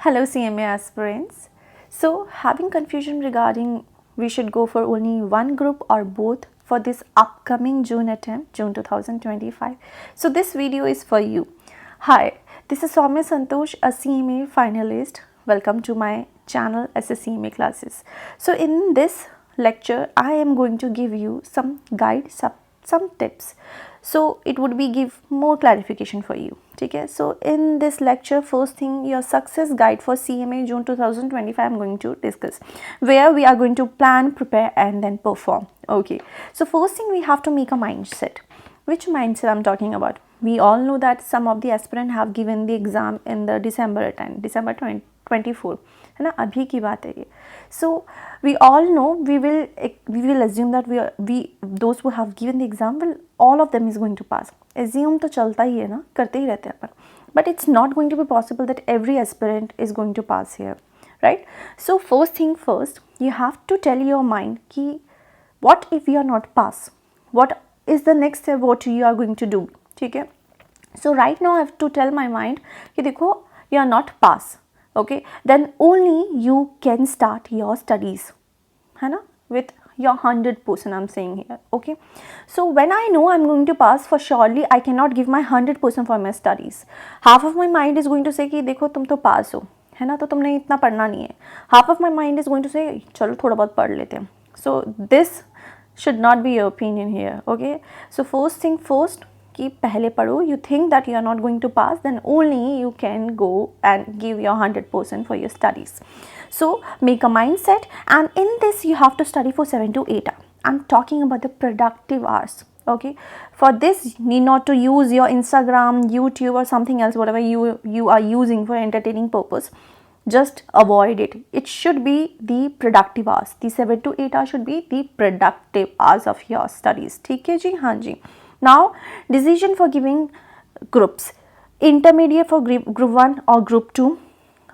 Hello CMA aspirants. So having confusion regarding we should go for only one group or both for this upcoming June attempt, June 2025. So this video is for you. Hi, this is Soumya Santosh, a CMA finalist. Welcome to my channel as a CMA classes. So in this lecture, I am going to give you some guides, some tips. So it would be give more clarification for you. Okay, so in this lecture, first thing, your success guide for CMA June 2025 I'm going to discuss, where we are going to plan, prepare and then perform. Okay, so first thing, we have to make a mindset. Which mindset I'm talking about? We all know that some of the aspirant have given the exam in the December 24 है ना, अभी की बात है ये. So we all know, we will assume that those who have given the exam will, all of them is going to pass. Assume तो चलता ही है ना, करते ही रहते हैं अपन. But it's not going to be possible that every aspirant is going to pass here, right? So first thing first, you have to tell your mind कि what if you are not pass? What is the next step what you are going to do? ठीक है. So right now I have to tell my mind कि देखो, you are not pass. Okay, then only you can start your studies, है ना, with your 100% I'm saying here. Okay, so when I know I'm going to pass, for surely I cannot give my 100% for my studies. Half of my mind is going to say कि देखो तुम तो पास हो, है ना, तो तुमने इतना पढ़ना नहीं है. Half of my mind is going to say चलो थोड़ा बहुत पढ़ लेते हैं. So this should not be your opinion here. Okay, so first thing first, कि पहले पढ़ो. You think that you are not going to pass, then only you can go and give your 100% for your studies. So make a mindset, and in this you have to study for 7 to 8 hours. I'm talking about the productive hours. Okay, for this you need not to use your Instagram, YouTube or something else, whatever you are using for entertaining purpose. Just avoid it. It should be the productive hours. The 7 to 8 hours should be the productive hours of your studies. ठीक है जी, हाँ जी. Now, decision for giving groups, intermediate for group 1 or group 2,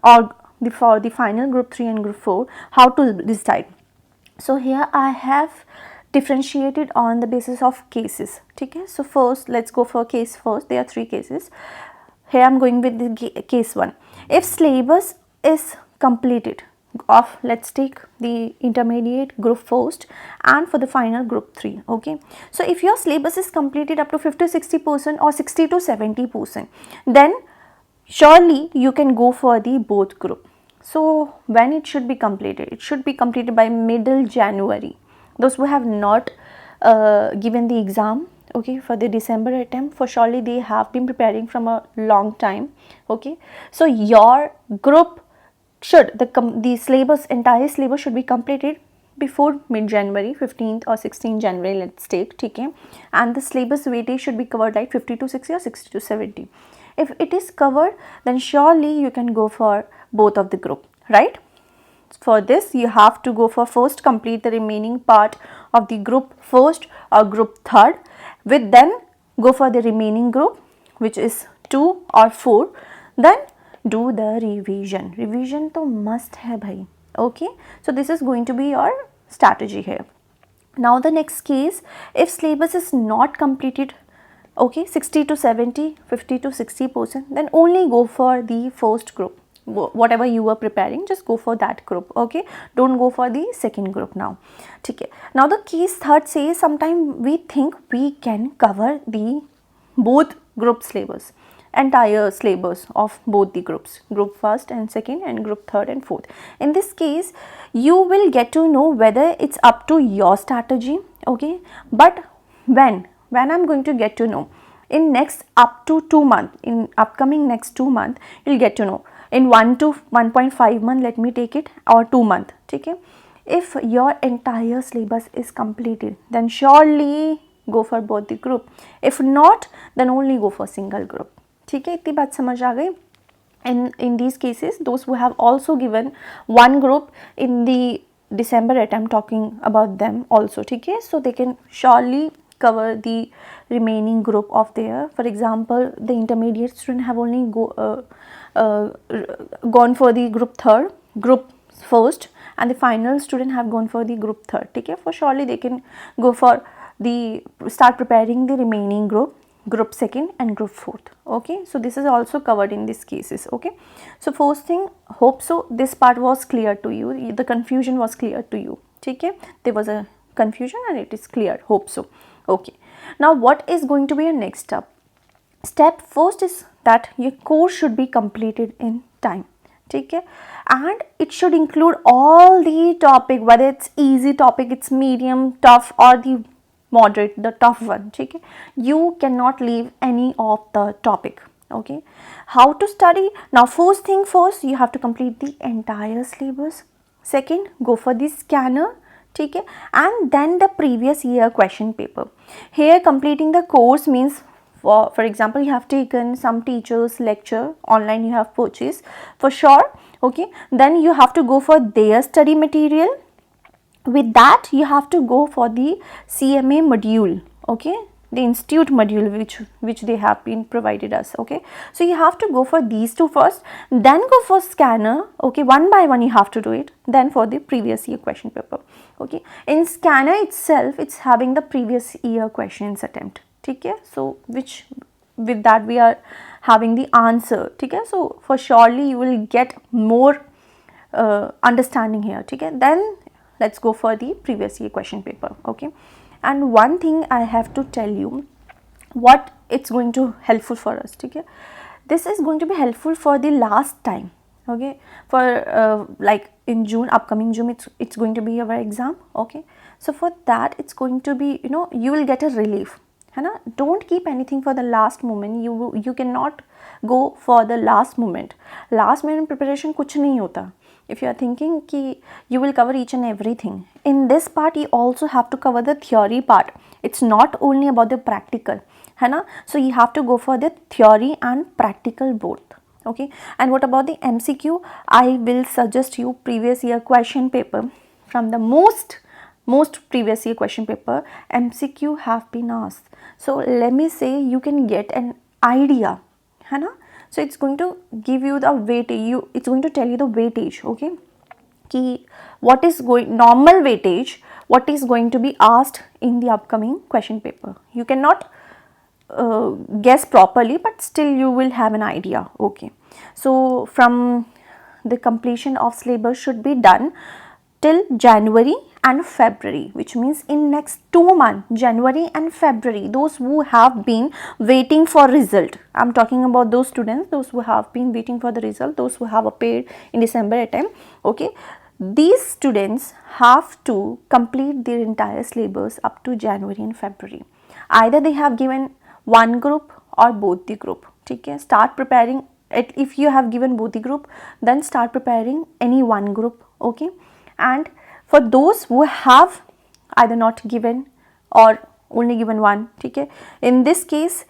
or for the final group 3 and group 4, how to decide. So here I have differentiated on the basis of cases. Okay, so first let's go for case first. There are 3 cases. Here I'm going with the case 1. If syllabus is completed of, let's take the intermediate group first and for the final group 3. Okay, so if your syllabus is completed up to 50-60% or 60 to 70%, then surely you can go for the both group. So when it should be completed? It should be completed by middle January. Those who have not given the exam, okay, for the December attempt, for surely they have been preparing from a long time. Okay, so your group should, the syllabus, entire syllabus should be completed before mid-January, 15th or 16th January, let's take, okay, and the syllabus weightage should be covered like 50 to 60 or 60 to 70. If it is covered, then surely you can go for both of the group, right? For this, you have to go for first complete the remaining part of the group first or group third, with then go for the remaining group, which is 2 or 4, then do the revision. Revision to must hai bhai. Okay, so this is going to be your strategy here. Now the next case, if syllabus is not completed, okay, 60 to 70, 50 to 60%, then only go for the first group. Whatever you were preparing, just go for that group. Okay, don't go for the second group now. Okay, now the case third says, sometimes we think we can cover the both group syllabus, entire syllabus of both the groups, group first and second and group third and fourth. In this case, you will get to know whether it's up to your strategy. Okay, but when I'm going to get to know, in next up to 2 months, in upcoming next 2 months, you'll get to know. In 1 to 1.5 month, let me take it, or 2 month. Okay, if your entire syllabus is completed, then surely go for both the group. If not, then only go for single group. ठीक है, इतनी बात समझ आ गई. In these cases, those who have also given one group in the December attempt, talking about them also. ठीक है, so they can surely cover the remaining group of their. For example, the intermediate student have only gone for the group third, group first, and the final student have gone for the group third. ठीक है, for surely they can go for the start preparing the remaining group group second and group fourth. Okay, so this is also covered in these cases. Okay, so first thing, hope so this part was clear to you, the confusion was clear to you. Okay, there was a confusion and it is clear, hope so. Okay, now what is going to be your next step? Step first is that your course should be completed in time. Okay, and it should include all the topic, whether it's easy topic, it's medium, tough, or the moderate, the tough one. Okay, you cannot leave any of the topic. Okay, how to study? Now first thing first, you have to complete the entire syllabus. Second, go for the scanner. Okay, and then the previous year question paper. Here completing the course means, for example, you have taken some teachers lecture online, you have purchased for sure. Okay, then you have to go for their study material. With that you have to go for the CMA module. Okay, the institute module which they have been provided us. Okay, so you have to go for these two first, then go for scanner. Okay, one by one you have to do it, then for the previous year question paper. Okay, in scanner itself it's having the previous year questions attempt. Okay, so which with that we are having the answer. Okay, so for surely you will get more understanding here. Okay, then let's go for the previous year question paper. Okay, and one thing I have to tell you, what it's going to helpful for us. Okay, this is going to be helpful for the last time. Okay, for like in June, upcoming June, it's going to be our exam. Okay, so for that it's going to be, you will get a relief. Don't keep anything for the last moment. You cannot go for the last moment. Last minute preparation कुछ नहीं होता. If you are thinking कि you will cover each and everything, in this part you also have to cover the theory part. It's not only about the practical, है ना? So you have to go for the theory and practical both. Okay, and what about the MCQ? I will suggest you previous year question paper. From the most previous year question paper, MCQ have been asked. So let me say you can get an idea, है ना? So it's going to give you the weightage. It's going to tell you the weightage. Okay, कि what is going normal weightage, what is going to be asked in the upcoming question paper. You cannot guess properly, but still you will have an idea. Okay, so from the completion of syllabus should be done till January and February, which means in next 2 months, January and February, those who have been waiting for result. I'm talking about those students, those who have been waiting for the result, those who have appeared in December attempt. Okay, these students have to complete their entire syllabus up to January and February. Either they have given one group or both the group. Okay, start preparing. If you have given both the group, then start preparing any one group. Okay, and for those who have either not given or only given one, okay, in this case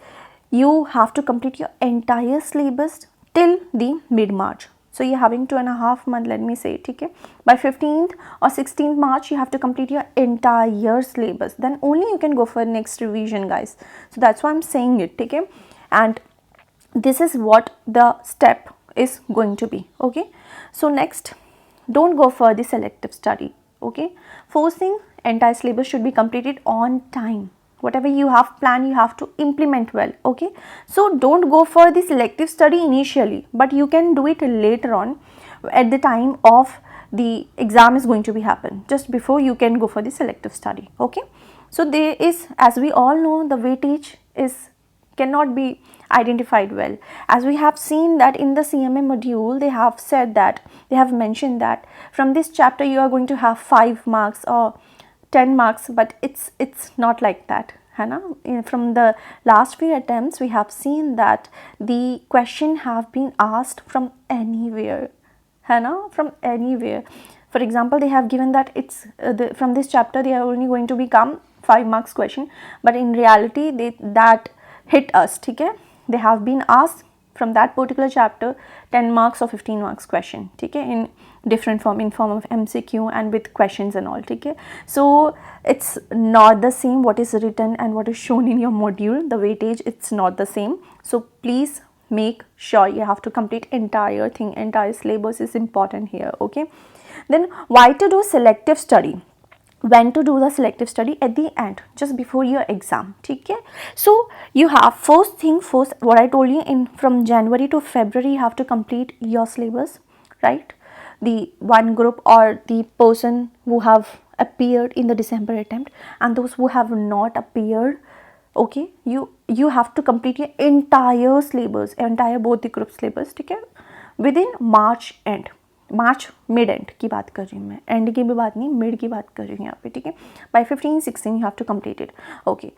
you have to complete your entire syllabus till the mid-March. So you're having 2.5 months, let me say, okay. By 15th or 16th March you have to complete your entire syllabus, then only you can go for next revision, guys. So that's why I'm saying it, okay. And this is what the step is going to be. Okay, so next, don't go for the selective study. Okay, first thing, entire syllabus should be completed on time. Whatever you have planned, you have to implement well. Okay, so don't go for the selective study initially, but you can do it later on at the time of the exam is going to be happen. Just before you can go for the selective study. Okay, so there is, as we all know, the weightage is cannot be identified well. As we have seen that in the CMA module, they have said that, they have mentioned that from this chapter you are going to have 5 marks or 10 marks, but it's not like that. From the last few attempts we have seen that the question have been asked from anywhere, from anywhere. For example, they have given that it's from this chapter they are only going to become 5 marks question, but in reality that hit us. Okay, they have been asked from that particular chapter 10 marks or 15 marks question, okay, in different form, in form of MCQ and with questions and all. Okay, so it's not the same what is written and what is shown in your module, the weightage, it's not the same. So please make sure you have to complete entire thing, entire syllabus is important here. Okay, then why to do selective study? when to do the selective study at the end, just before your exam. ठीक है? So you have first thing first, what I told you, in from January to February you have to complete your syllabus, right? The one group or the person who have appeared in the December attempt, and those who have not appeared, okay, you have to complete your entire syllabus, entire both the group syllabus, ठीक है, within March end, March mid and की बात कर रही हूँ मैं, and की भी बात नहीं, मिड की बात कर रही हूँ यहाँ पे, ठीक है. By 15-16 you have to complete it. Okay,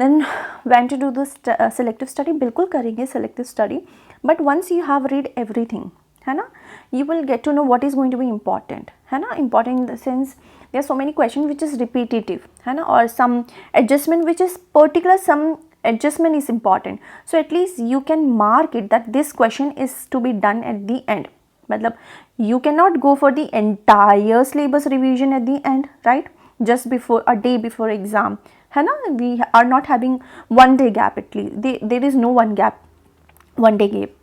then when to do this selective study, बिल्कुल करेंगे selective study, but once you have read everything, है ना, you will get to know what is going to be important, है ना. Important in the sense there are so many questions which is repetitive, है ना, or some adjustment which is particular, some adjustment is important, so at least you can mark it that this question is to be done at the end. मतलब you cannot go for the entire syllabus revision at the end, right, just before a day before exam, है ना. We are not having one day gap, at least there is no one day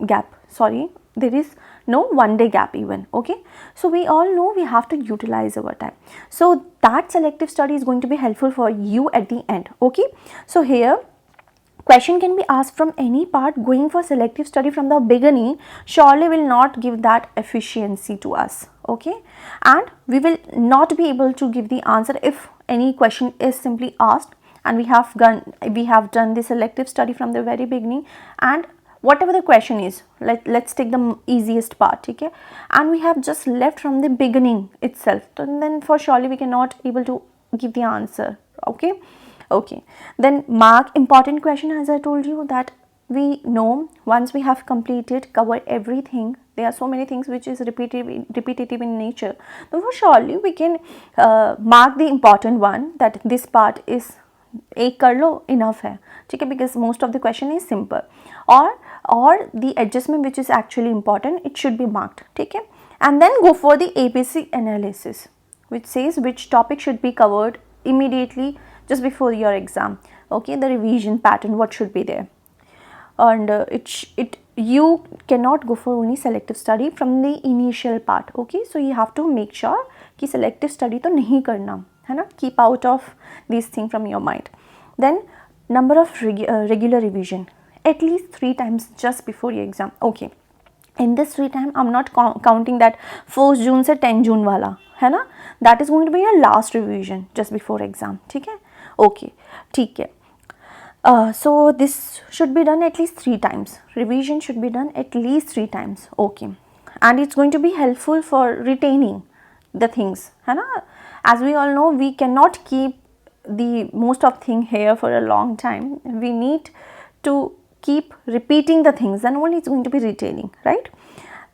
gap, sorry, there is no one day gap even, okay. So we all know we have to utilize our time, so that selective study is going to be helpful for you at the end, okay. So here question can be asked from any part. Going for selective study from the beginning surely will not give that efficiency to us, okay, and we will not be able to give the answer if any question is simply asked and we have done the selective study from the very beginning, and whatever the question is, let's take the easiest part, okay, and we have just left from the beginning itself, so then for surely we cannot able to give the answer, okay. Okay, then mark important question, as I told you that we know once we have completed, covered everything, there are so many things which is repetitive in nature, so for surely we can mark the important one, that this part is एक कर लो, enough है, ठीक है, because most of the question is simple, or the adjustment which is actually important, it should be marked, ठीक है. And then go for the ABC analysis, which says which topic should be covered immediately just before your exam, okay, the revision pattern, what should be there, and you cannot go for only selective study from the initial part, okay. So you have to make sure कि selective study तो नहीं करना है ना, keep out of this thing from your mind. Then number of regular revision, at least 3 times just before your exam, okay. In this 3 time I'm not counting that 1st June से 10 June वाला, है ना, that is going to be your last revision just before exam, ठीक है. Okay, ठीक है. So this should be done at least 3 times, revision should be done at least 3 times, okay, and it's going to be helpful for retaining the things, है ना. As we all know, we cannot keep the most of thing here for a long time, we need to keep repeating the things, then only it's going to be retaining, right.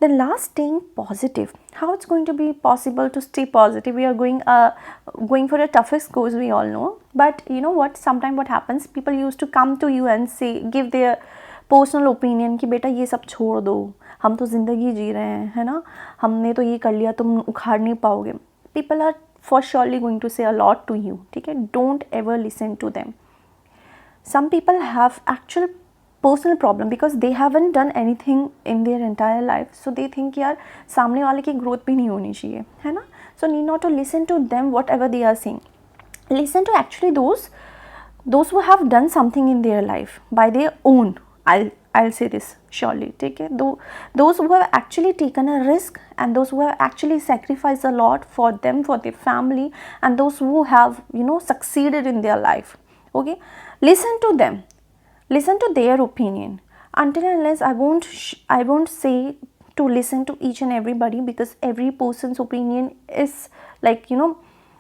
Then last, staying positive. How it's going to be possible to stay positive? We are going for a toughest course, we all know, but you know what, sometimes what happens, people used to come to you and say, give their personal opinion कि बेटा ये सब छोड़ दो, हम तो ज़िंदगी जी रहे हैं, है ना, हमने तो ये कर लिया, तुम उखाड़ नहीं पाओगे. People are for surely going to say a lot to you, ठीक है. Don't ever listen to them. Some people have actual personal problem because they haven't done anything in their entire life, so they think यार सामने वाले की growth भी नहीं होनी चाहिए, है ना. So need not to listen to them whatever they are saying. Listen to actually those who have done something in their life by their own. I'll say this surely, ठीक है. Those who have actually taken a risk, and those who have actually sacrificed a lot for them, for their family, and those who have, you know, succeeded in their life, okay. Listen to them. Listen to their opinion. Until and unless I won't say to listen to each and everybody, because every person's opinion is like, you know,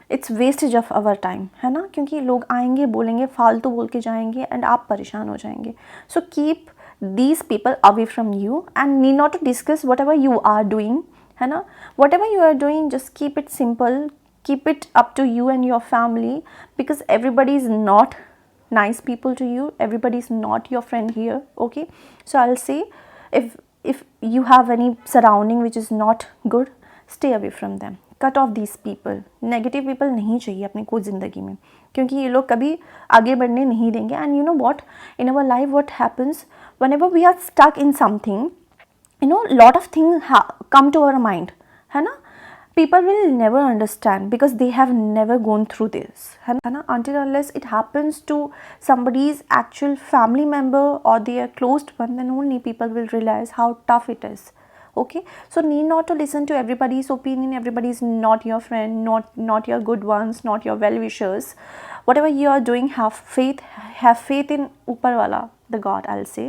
it's wastage of our time, है ना, क्योंकि लोग आएंगे, बोलेंगे, फालतू बोल के जाएंगे, and आप परेशान हो जाएंगे. So keep these people away from you and need not to discuss whatever you are doing, है ना. Whatever you are doing, just keep it simple, keep it up to you and your family, because everybody is not nice people to you, everybody is not your friend here, okay. So I'll say, if you have any surrounding which is not good, stay away from them, cut off these people. Negative people नहीं चाहिए अपने को ज़िंदगी में, क्योंकि ये लोग कभी आगे बढ़ने नहीं देंगे. And you know what, in our life what happens, whenever we are stuck in something, you know, lot of things come to our mind, है ना. people will never understand because they have never gone through this, है ना? Until unless it happens to somebody's actual family member or their closed one, then only people will realize how tough it is. Okay, so need not to listen to everybody's opinion. Everybody is not your friend, not your good ones, not your well wishers. Whatever you are doing, have faith in Upar Wala, the God, I'll say.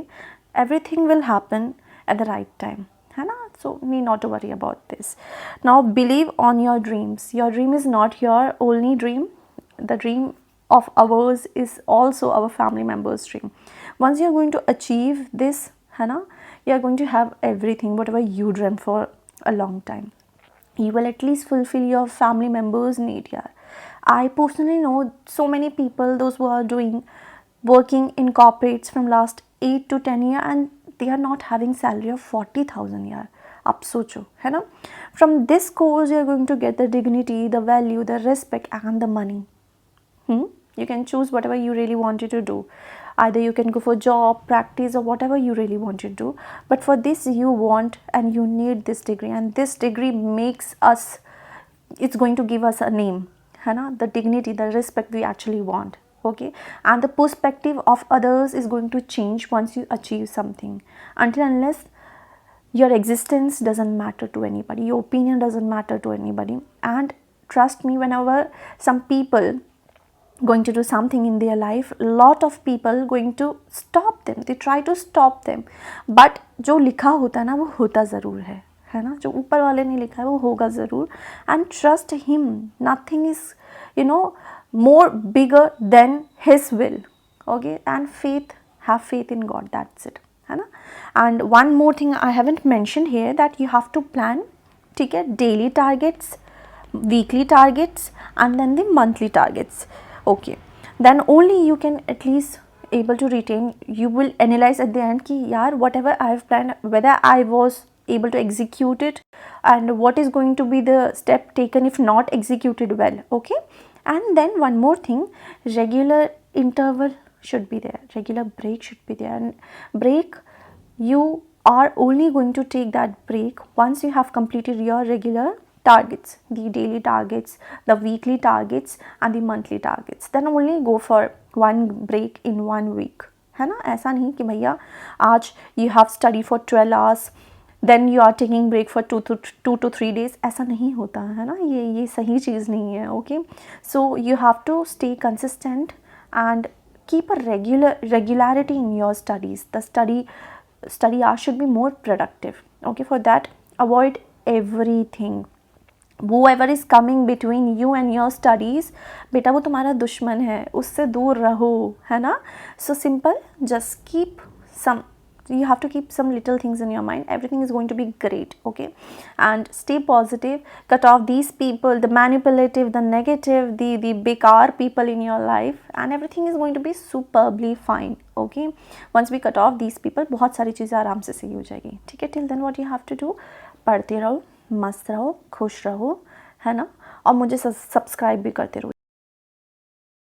Everything will happen at the right time, है ना? So need not to worry about this. Now believe on your dreams. Your dream is not your only dream. The dream of ours is also our family members' dream. Once you are going to achieve this, है ना, you are going to have everything whatever you dreamt for a long time. You will at least fulfill your family members' need. Yeah, I personally know so many people, those who are working in corporates from last 8 to 10 years, and they are not having salary of 40,000 यार. आप सोचो, है ना? From this course you are going to get the dignity, the value, the respect and the money. You can choose whatever you really wanted to do. Either you can go for job, practice or whatever you really want to do. But for this you want and you need this degree, and this degree makes us, it's going to give us a name, है ना? The dignity, the respect we actually want. Okay, and the perspective of others is going to change once you achieve something. Until unless your existence doesn't matter to anybody, your opinion doesn't matter to anybody. And trust me, whenever some people going to do something in their life, lot of people going to stop them, they try to stop them, but जो लिखा होता है ना वो होता ज़रूर है ना? जो ऊपर वाले ने लिखा है वो होगा ज़रूर. And trust him, nothing is, you know, more bigger than his will. Okay, and have faith in God, that's it, है ना? And one more thing I haven't mentioned here, that you have to plan, ठीक है, daily targets, weekly targets and then the monthly targets. Okay, then only you can at least able to retain. You will analyze at the end कि यार whatever I have planned, whether I was able to execute it and what is going to be the step taken if not executed well. Okay, and then one more thing, regular interval should be there, regular break should be there. And break, you are only going to take that break once you have completed your regular targets, the daily targets, the weekly targets and the monthly targets. Then only go for one break in 1 week, है ना? ऐसा नहीं कि भैया आज you have study for 12 hours, then you are taking break for 2 to 3 days. ऐसा नहीं होता है ना? ये सही चीज़ नहीं है. Okay, so you have to stay consistent and keep a regularity in your studies. The study hours should be more productive. Okay, for that avoid everything. Whoever is coming between you and your studies, बेटा वो तुम्हारा दुश्मन है, उससे दूर रहो, है ना? So simple, just keep some, you have to keep some little things in your mind. Everything is going to be great. Okay, and stay positive, cut off these people, the manipulative, the negative, the bekar people in your life, and everything is going to be superbly fine. Okay, once we cut off these people, बहुत सारी चीज़ें आराम से सही हो जाएगी. ठीक है, till then what you have to do, पढ़ते रहो, मस्त रहो, खुश रहो, है ना? और मुझे सब्सक्राइब भी करते रहो.